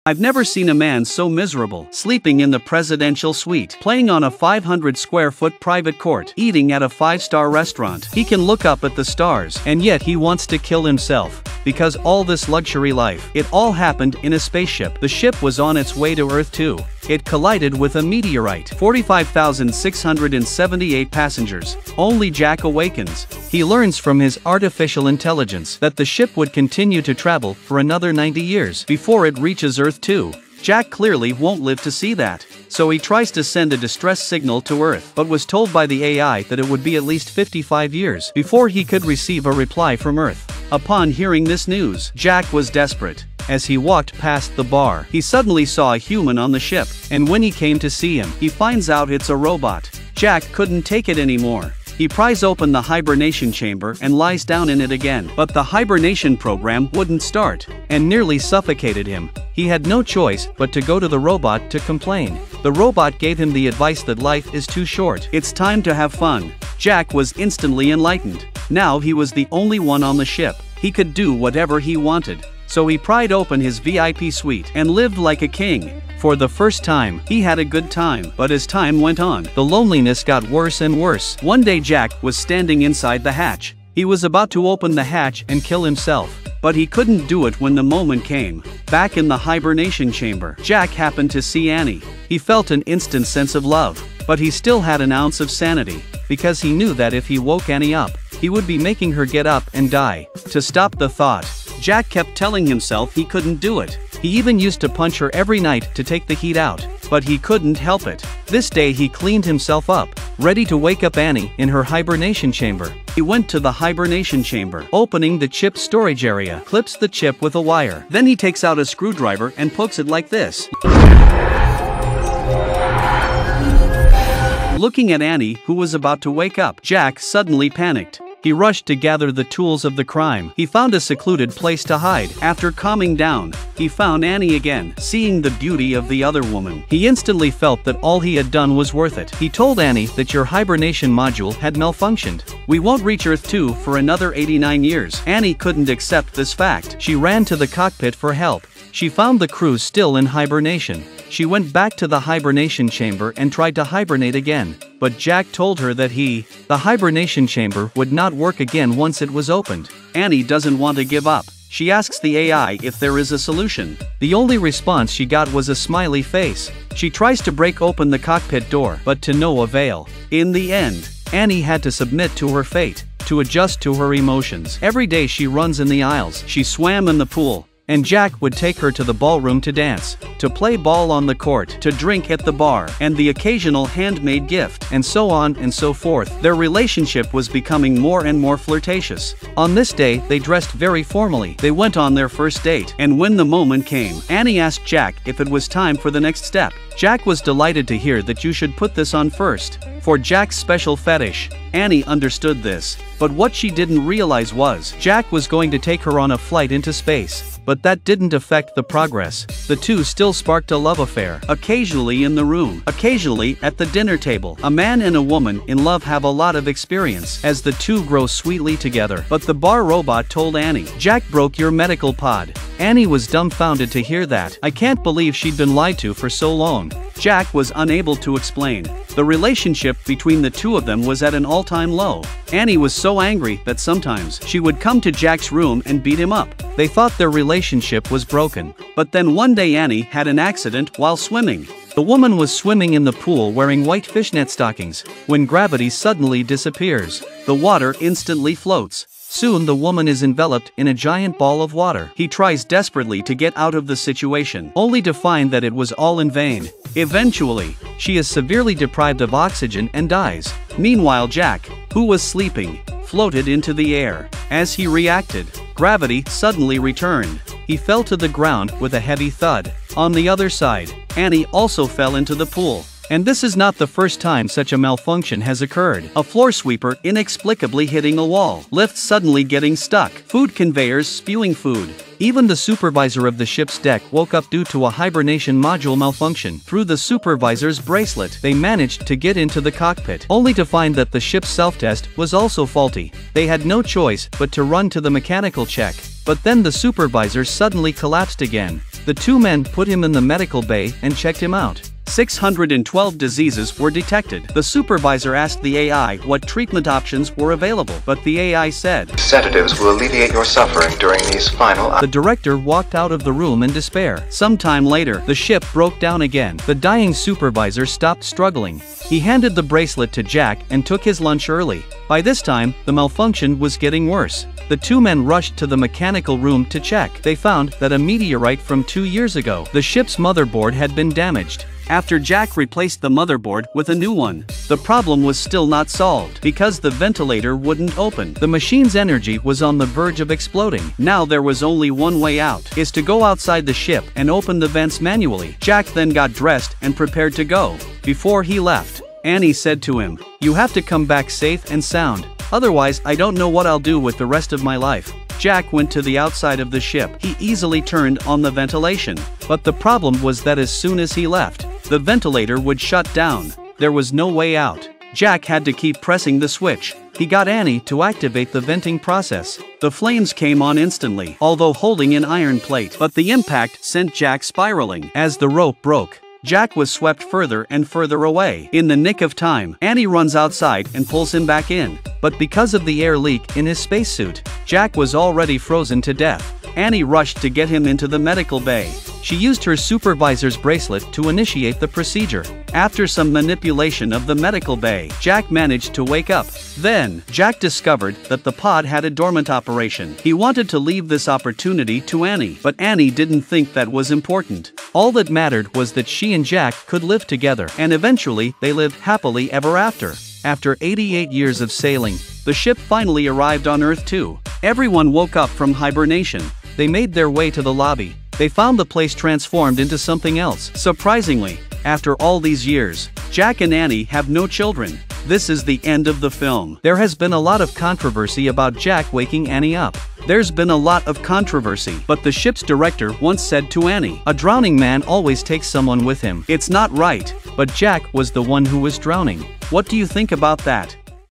I've never seen a man so miserable, sleeping in the presidential suite, playing on a 500-square-foot private court, eating at a 5-star restaurant. He can look up at the stars, and yet he wants to kill himself. Because all this luxury life, it all happened in a spaceship. The ship was on its way to Earth too. It collided with a meteorite. 45,678 passengers. Only Jack awakens. He learns from his artificial intelligence that the ship would continue to travel for another 90 years before it reaches Earth too. Jack clearly won't live to see that. So he tries to send a distress signal to Earth, but was told by the AI that it would be at least 55 years before he could receive a reply from Earth. Upon hearing this news, Jack was desperate. As he walked past the bar, he suddenly saw a human on the ship, and when he came to see him, he finds out it's a robot. Jack couldn't take it anymore. He pries open the hibernation chamber and lies down in it again, but the hibernation program wouldn't start, and nearly suffocated him. He had no choice but to go to the robot to complain. The robot gave him the advice that life is too short. It's time to have fun. Jack was instantly enlightened. Now he was the only one on the ship. He could do whatever he wanted. So he pried open his VIP suite and lived like a king. For the first time, he had a good time, but as time went on, the loneliness got worse and worse. One day Jack was standing inside the hatch. He was about to open the hatch and kill himself, but he couldn't do it when the moment came. Back in the hibernation chamber, Jack happened to see Annie. He felt an instant sense of love, but he still had an ounce of sanity, because he knew that if he woke Annie up, he would be making her get up and die. To stop the thought, Jack kept telling himself he couldn't do it. He even used to punch her every night to take the heat out, but he couldn't help it. This day he cleaned himself up, ready to wake up Annie in her hibernation chamber. He went to the hibernation chamber, opening the chip storage area, clips the chip with a wire. Then he takes out a screwdriver and pokes it like this. Looking at Annie, who was about to wake up, Jack suddenly panicked. He rushed to gather the tools of the crime. He found a secluded place to hide. After calming down, he found Annie again. Seeing the beauty of the other woman, he instantly felt that all he had done was worth it. He told Annie that your hibernation module had malfunctioned. We won't reach Earth 2 for another 89 years. Annie couldn't accept this fact. She ran to the cockpit for help. She found the crew still in hibernation. She went back to the hibernation chamber and tried to hibernate again, but Jack told her that the hibernation chamber would not work again once it was opened. Annie doesn't want to give up. She asks the AI if there is a solution. The only response she got was a smiley face. She tries to break open the cockpit door, but to no avail. In the end, Annie had to submit to her fate, to adjust to her emotions. Every day she runs in the aisles, she swam in the pool, and Jack would take her to the ballroom to dance, to play ball on the court, to drink at the bar, and the occasional handmade gift, and so on and so forth. Their relationship was becoming more and more flirtatious. On this day, they dressed very formally. They went on their first date, and when the moment came, Annie asked Jack if it was time for the next step. Jack was delighted to hear that you should put this on first. For Jack's special fetish, Annie understood this, but what she didn't realize was, Jack was going to take her on a flight into space. But that didn't affect the progress. The two still sparked a love affair, occasionally in the room, occasionally at the dinner table. A man and a woman in love have a lot of experience as the two grow sweetly together. But the bar robot told Annie, Jack broke your medical pod. Annie was dumbfounded to hear that. I can't believe she'd been lied to for so long. Jack was unable to explain. The relationship between the two of them was at an all-time low. Annie was so angry that sometimes she would come to Jack's room and beat him up. They thought their relationship was broken. But then one day Annie had an accident while swimming. The woman was swimming in the pool wearing white fishnet stockings, when gravity suddenly disappears. The water instantly floats. Soon the woman is enveloped in a giant ball of water. He tries desperately to get out of the situation, only to find that it was all in vain. Eventually, she is severely deprived of oxygen and dies. Meanwhile, Jack, who was sleeping, floated into the air. As he reacted, gravity suddenly returned. He fell to the ground with a heavy thud. On the other side, Annie also fell into the pool. And this is not the first time such a malfunction has occurred. A floor sweeper inexplicably hitting a wall, lifts suddenly getting stuck, food conveyors spewing food. Even the supervisor of the ship's deck woke up due to a hibernation module malfunction. Through the supervisor's bracelet, they managed to get into the cockpit, only to find that the ship's self-test was also faulty. They had no choice but to run to the mechanical check. But then the supervisor suddenly collapsed again. The two men put him in the medical bay and checked him out. 612 diseases were detected. The supervisor asked the AI what treatment options were available, but the AI said, "Sedatives will alleviate your suffering during these final The director walked out of the room in despair. Sometime later, The ship broke down again. The dying supervisor stopped struggling. He handed the bracelet to Jack and took his lunch early. By this time, the malfunction was getting worse. The two men rushed to the mechanical room to check. They found that a meteorite from 2 years ago, the ship's motherboard had been damaged. After Jack replaced the motherboard with a new one, the problem was still not solved because the ventilator wouldn't open. The machine's energy was on the verge of exploding. Now there was only one way out, is to go outside the ship and open the vents manually. Jack then got dressed and prepared to go. Before he left, Annie said to him, "You have to come back safe and sound. Otherwise, I don't know what I'll do with the rest of my life." Jack went to the outside of the ship. He easily turned on the ventilation. But the problem was that as soon as he left, the ventilator would shut down. There was no way out. Jack had to keep pressing the switch. He got Annie to activate the venting process. The flames came on instantly, although holding an iron plate. But the impact sent Jack spiraling. As the rope broke, Jack was swept further and further away. In the nick of time, Annie runs outside and pulls him back in. But because of the air leak in his spacesuit, Jack was already frozen to death. Annie rushed to get him into the medical bay. She used her supervisor's bracelet to initiate the procedure. After some manipulation of the medical bay, Jack managed to wake up. Then, Jack discovered that the pod had a dormant operation. He wanted to leave this opportunity to Annie, but Annie didn't think that was important. All that mattered was that she and Jack could live together, and eventually they lived happily ever after. After 88 years of sailing, the ship finally arrived on Earth too. Everyone woke up from hibernation. They made their way to the lobby. They found the place transformed into something else. Surprisingly, after all these years, Jack and Annie have no children. This is the end of the film. There has been a lot of controversy about Jack waking Annie up. There's been a lot of controversy, but the ship's director once said to Annie, "A drowning man always takes someone with him." It's not right. But Jack was the one who was drowning. What do you think about that?